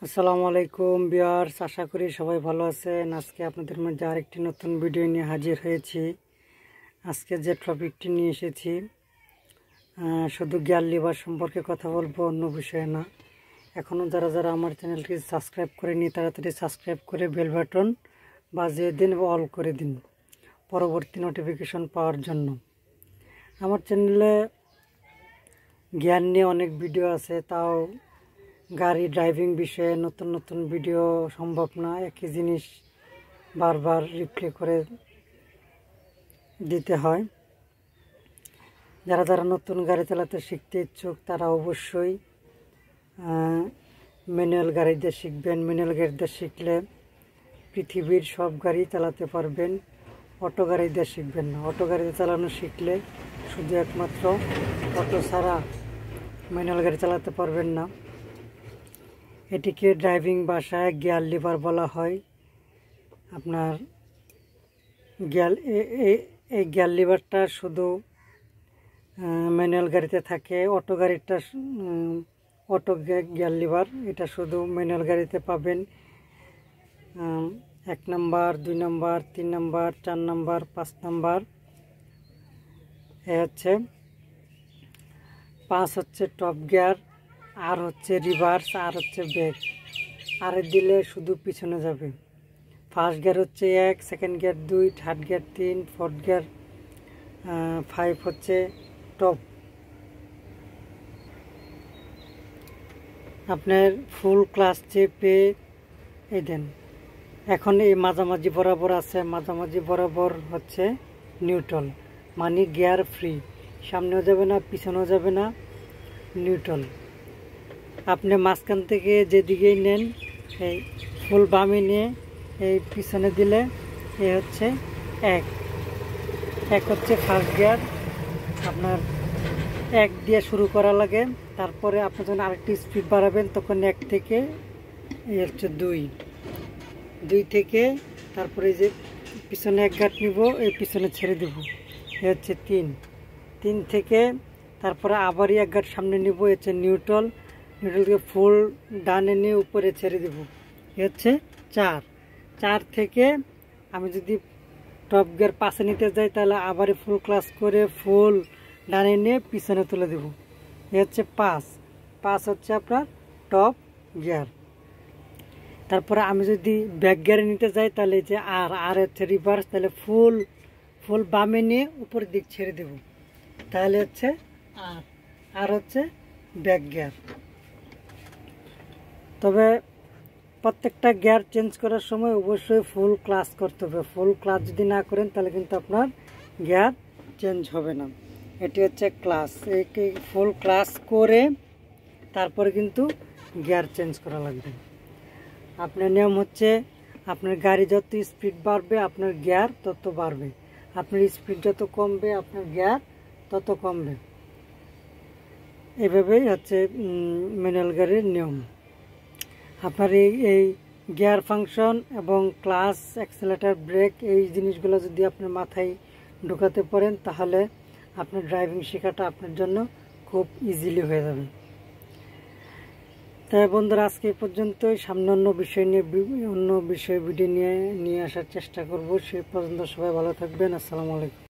আসসালামু আলাইকুম ভিউয়ার্স, আশা করি সবাই ভালো আছেন। আজকে আপনাদের মধ্যে আরেকটি নতুন ভিডিও নিয়ে হাজির হয়েছি। আজকে যে টপিকটি নিয়ে এসেছি শুধু গিয়ার লিভার সম্পর্কে কথা বলবো, অন্য বিষয়ে না। এখনও যারা যারা আমার চ্যানেলটি সাবস্ক্রাইব করেনি তাড়াতাড়ি সাবস্ক্রাইব করে বেল বাটন বাজিয়ে দিন বা অল করে দিন পরবর্তী নোটিফিকেশন পাওয়ার জন্য। আমার চ্যানেলে গিয়ার নিয়ে অনেক ভিডিও আছে, তাও গাড়ি ড্রাইভিং বিষয়ে নতুন নতুন ভিডিও সম্ভব না, একই জিনিস বারবার রিপ্লে করে দিতে হয়। যারা যারা নতুন গাড়ি চালাতে শিখতে ইচ্ছুক তারা অবশ্যই ম্যানুয়াল গাড়ি দিয়ে শিখবেন। ম্যানুয়াল গাড়ি দিয়ে শিখলে পৃথিবীর সব গাড়ি চালাতে পারবেন, অটো গাড়ি দিয়ে শিখবেন না। অটো গাড়িতে চালানো শিখলে শুধু একমাত্র অটো ছাড়া ম্যানুয়াল গাড়ি চালাতে পারবেন না। এটিকে ড্রাইভিং ভাষায় গিয়ার লিভার বলা হয়। আপনার এই গিয়ার লিভারটা শুধু ম্যানুয়াল গাড়িতে থাকে। অটো গাড়িটা অটো গিয়ার লিভার এটা শুধু ম্যানুয়াল গাড়িতে পাবেন। 1 number, 2 number, 3 number, 4 number, 5 number. হচ্ছে 5 হচ্ছে টপ গিয়ার, আর হচ্ছে রিভার্স, আর হচ্ছে ব্রেক। আর দিলে শুধু পিছনে যাবে। ফার্স্ট গিয়ার হচ্ছে 1, second gear 2, third gear 3, fourth gear 5 হচ্ছে টপ। আপনার ফুল ক্লাচ চেপে এই দেন। এখন এই মাঝামাঝি বরাবর আছে, মাঝামাঝি বরাবর হচ্ছে নিউট্রাল, মানে গিয়ার ফ্রি। সামনেও যাবে না, পিছনেও যাবে না, নিউট্রাল। আপনি মাঝখান থেকে যেদিকেই নেন, এই ফুল বামে নিয়ে এই পিছনে দিলে এই হচ্ছে 1 হচ্ছে ফার্স্ট গিয়ার। আপনার 1 দিয়ে শুরু করা লাগে, তারপরে আপনি যখন আরেকটি স্পিড বাড়াবেন তখন 1 থেকে এই হচ্ছে 2 থেকে তারপরে যে পিছনে 1 গাঁট নিব, এই পিছনে ছেড়ে দেব, এই হচ্ছে 3 থেকে তারপরে আবারই 1 গাঁট সামনে নিব, এই হচ্ছে নিউট্রাল থেকে ফুল ডানে নিয়ে উপরে ছেড়ে দেব, এ হচ্ছে 4 থেকে আমি যদি টপ গিয়ার পাশে নিতে যাই তাহলে আবারই ফুল ক্লাচ করে ফুল ডানে নিয়ে পিছনে তুলে দেব, এ হচ্ছে 5 হচ্ছে আপনার টপ গিয়ার। তারপরে আমি যদি ব্যাক গিয়ারে নিতে যাই তাহলে যে আর হচ্ছে রিভার্স, তাহলে ফুল বামে নিয়ে উপরের দিক ছেড়ে দেব, তাহলে হচ্ছে আর হচ্ছে ব্যাক গিয়ার। তবে প্রত্যেকটা গিয়ার চেঞ্জ করার সময় অবশ্যই ফুল ক্লাচ করতে হবে। ফুল ক্লাচ যদি না করেন তাহলে কিন্তু আপনার গিয়ার চেঞ্জ হবে না। এটি হচ্ছে ক্লাচ, এই ফুল ক্লাচ করে তারপরে কিন্তু গিয়ার চেঞ্জ করা লাগবে। আপনার নিয়ম হচ্ছে আপনার গাড়ি যত স্পিড বাড়বে আপনার গিয়ার তত বাড়বে, আপনার স্পিড যত কমবে আপনার গিয়ার তত কমবে। এভাবেই হচ্ছে ম্যানুয়াল গাড়ির নিয়ম। আপনার এই গিয়ার ফাংশন এবং ক্লাচ, অ্যাক্সেলেটর, ব্রেক এই জিনিসগুলো যদি আপনার মাথায় ঢোকাতে পারেন তাহলে আপনার ড্রাইভিং শেখাটা আপনার জন্য খুব ইজিলি হয়ে যাবে। তাই বন্ধুরা, আজকে এই পর্যন্তই। সামনে অন্য বিষয় ভিডিও নিয়ে আসার চেষ্টা করব। সেই পর্যন্ত সবাই ভালো থাকবেন। আসসালামু আলাইকুম।